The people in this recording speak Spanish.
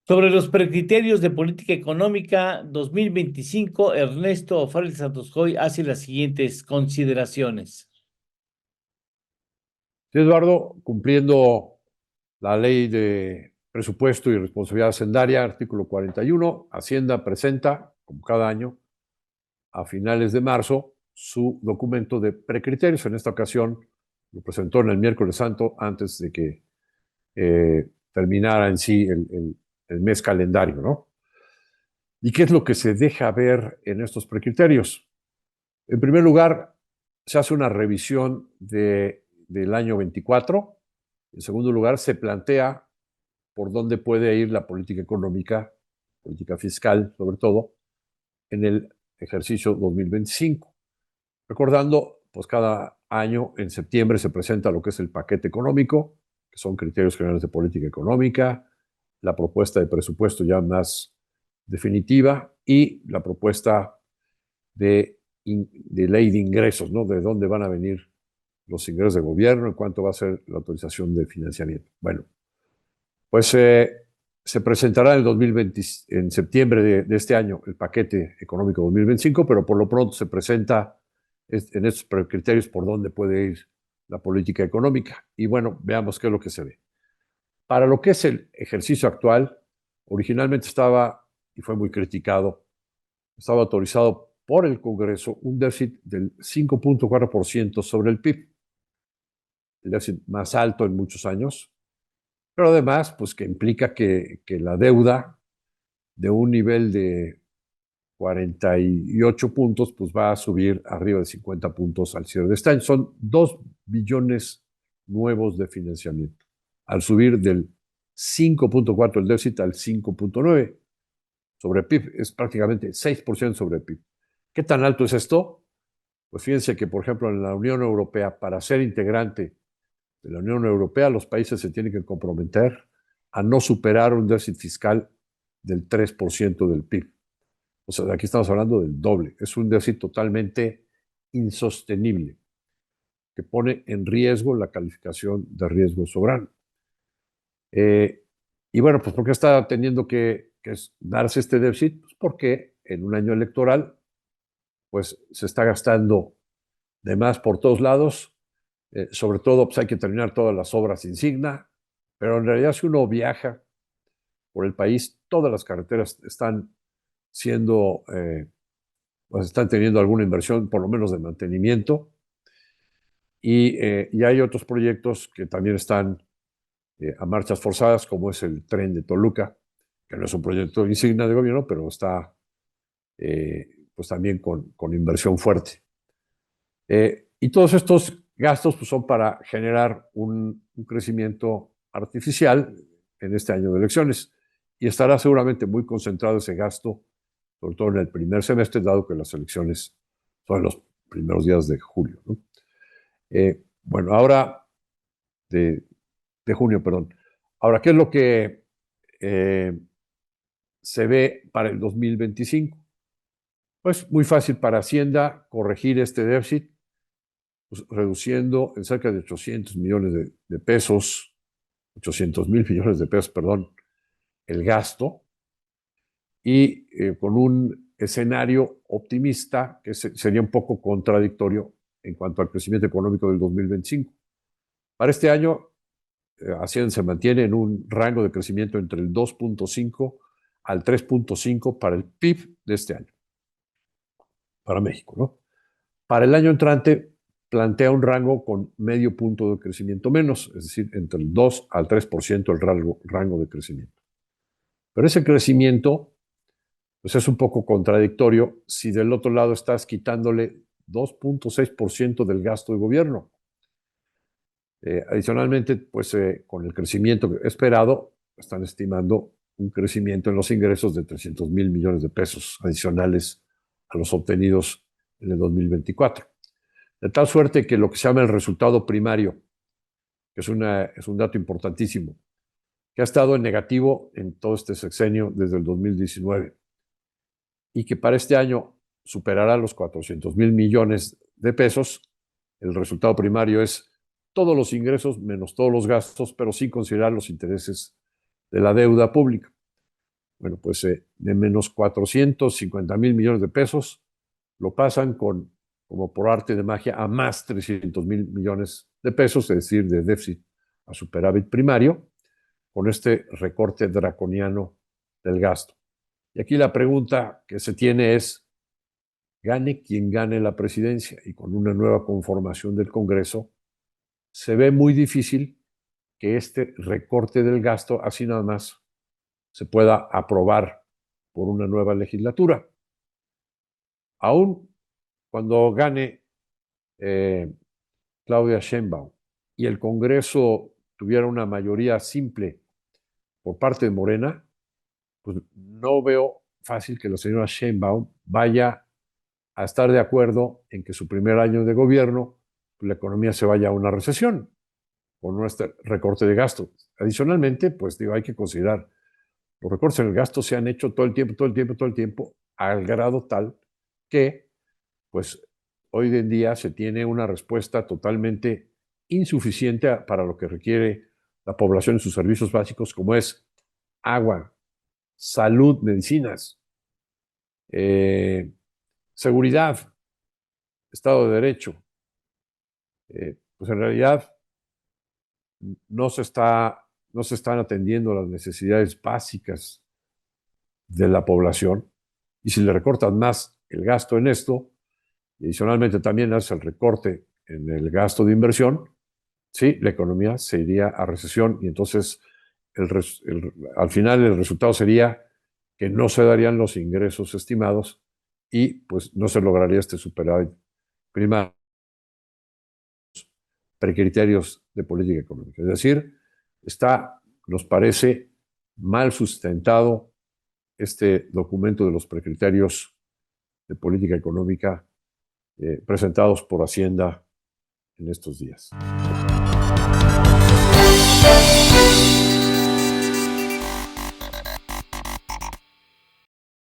Sobre los precriterios de política económica 2025, Ernesto O'Farrill Santos Coy hace las siguientes consideraciones. Sí, Eduardo, cumpliendo la ley de presupuesto y responsabilidad hacendaria, artículo 41, Hacienda presenta, como cada año, a finales de marzo, su documento de precriterios. En esta ocasión lo presentó en el miércoles santo, antes de que terminara en sí el mes calendario, ¿no? ¿Y qué es lo que se deja ver en estos precriterios? En primer lugar, se hace una revisión del año 24. En segundo lugar, se plantea por dónde puede ir la política económica, política fiscal sobre todo, en el ejercicio 2025. Recordando, pues cada año en septiembre se presenta lo que es el paquete económico, que son criterios generales de política económica, la propuesta de presupuesto ya más definitiva y la propuesta de ley de ingresos, ¿no? De dónde van a venir los ingresos de gobierno, en cuánto va a ser la autorización de financiamiento. Bueno, pues se presentará en, 2020, en septiembre de este año el paquete económico 2025, pero por lo pronto se presenta en estos criterios por dónde puede ir la política económica. Y bueno, veamos qué es lo que se ve. Para lo que es el ejercicio actual, originalmente estaba, y fue muy criticado, estaba autorizado por el Congreso un déficit del 5.4% sobre el PIB, el déficit más alto en muchos años, pero además, pues que implica que la deuda de un nivel de 48 puntos, pues va a subir arriba de 50 puntos al cierre de este año. Son 2 billones nuevos de financiamiento, al subir del 5.4 el déficit al 5.9 sobre PIB, es prácticamente 6% sobre PIB. ¿Qué tan alto es esto? Pues fíjense que, por ejemplo, en la Unión Europea, para ser integrante de la Unión Europea, los países se tienen que comprometer a no superar un déficit fiscal del 3% del PIB. O sea, aquí estamos hablando del doble. Es un déficit totalmente insostenible que pone en riesgo la calificación de riesgo soberano. Y bueno, pues ¿por qué está teniendo que darse este déficit? Pues porque en un año electoral, pues se está gastando de más por todos lados. Sobre todo, pues hay que terminar todas las obras insignia, pero en realidad si uno viaja por el país, todas las carreteras están siendo, pues están teniendo alguna inversión, por lo menos de mantenimiento, y hay otros proyectos que también están a marchas forzadas, como es el tren de Toluca, que no es un proyecto insignia de gobierno, pero está pues también con inversión fuerte. Y todos estos gastos pues, son para generar un crecimiento artificial en este año de elecciones. Y estará seguramente muy concentrado ese gasto, sobre todo en el primer semestre, dado que las elecciones son en los primeros días de julio, ¿no? Bueno, ahora, de junio, perdón. Ahora, ¿qué es lo que eh, se ve para el 2025? Pues muy fácil para Hacienda corregir este déficit, pues, reduciendo en cerca de 800 millones de pesos, 800.000 millones de pesos, perdón, el gasto, y con un escenario optimista que sería un poco contradictorio en cuanto al crecimiento económico del 2025. Para este año, Hacienda se mantiene en un rango de crecimiento entre el 2.5 al 3.5 para el PIB de este año, para México, ¿no? Para el año entrante plantea un rango con medio punto de crecimiento menos, es decir, entre el 2 al 3% el rango de crecimiento. Pero ese crecimiento pues es un poco contradictorio si del otro lado estás quitándole 2.6% del gasto de gobierno. Adicionalmente, pues con el crecimiento esperado, están estimando un crecimiento en los ingresos de 300.000 millones de pesos adicionales a los obtenidos en el 2024. De tal suerte que lo que se llama el resultado primario, que es un dato importantísimo, que ha estado en negativo en todo este sexenio desde el 2019 y que para este año superará los 400.000 millones de pesos. El resultado primario es todos los ingresos menos todos los gastos, pero sin considerar los intereses de la deuda pública. Bueno, pues de menos 450,000 millones de pesos lo pasan como por arte de magia a más 300,000 millones de pesos, es decir, de déficit a superávit primario, con este recorte draconiano del gasto. Y aquí la pregunta que se tiene es, gane quien gane la presidencia y con una nueva conformación del Congreso, se ve muy difícil que este recorte del gasto así nada más se pueda aprobar por una nueva legislatura. Aún cuando gane Claudia Sheinbaum y el Congreso tuviera una mayoría simple por parte de Morena, pues no veo fácil que la señora Sheinbaum vaya a estar de acuerdo en que su primer año de gobierno pues, la economía se vaya a una recesión con este recorte de gasto. Adicionalmente, pues digo, hay que considerar, los recortes en el gasto se han hecho todo el tiempo, al grado tal que, pues, hoy en día se tiene una respuesta totalmente insuficiente para lo que requiere la población en sus servicios básicos, como es agua, salud, medicinas, seguridad, Estado de Derecho. Pues en realidad no se están atendiendo las necesidades básicas de la población. Y si le recortan más el gasto en esto, y adicionalmente también hace el recorte en el gasto de inversión, sí, la economía se iría a recesión y entonces al final el resultado sería que no se darían los ingresos estimados y pues no se lograría este superávit primario precriterios de política económica. Es decir, nos parece mal sustentado este documento de los precriterios de política económica presentados por Hacienda en estos días.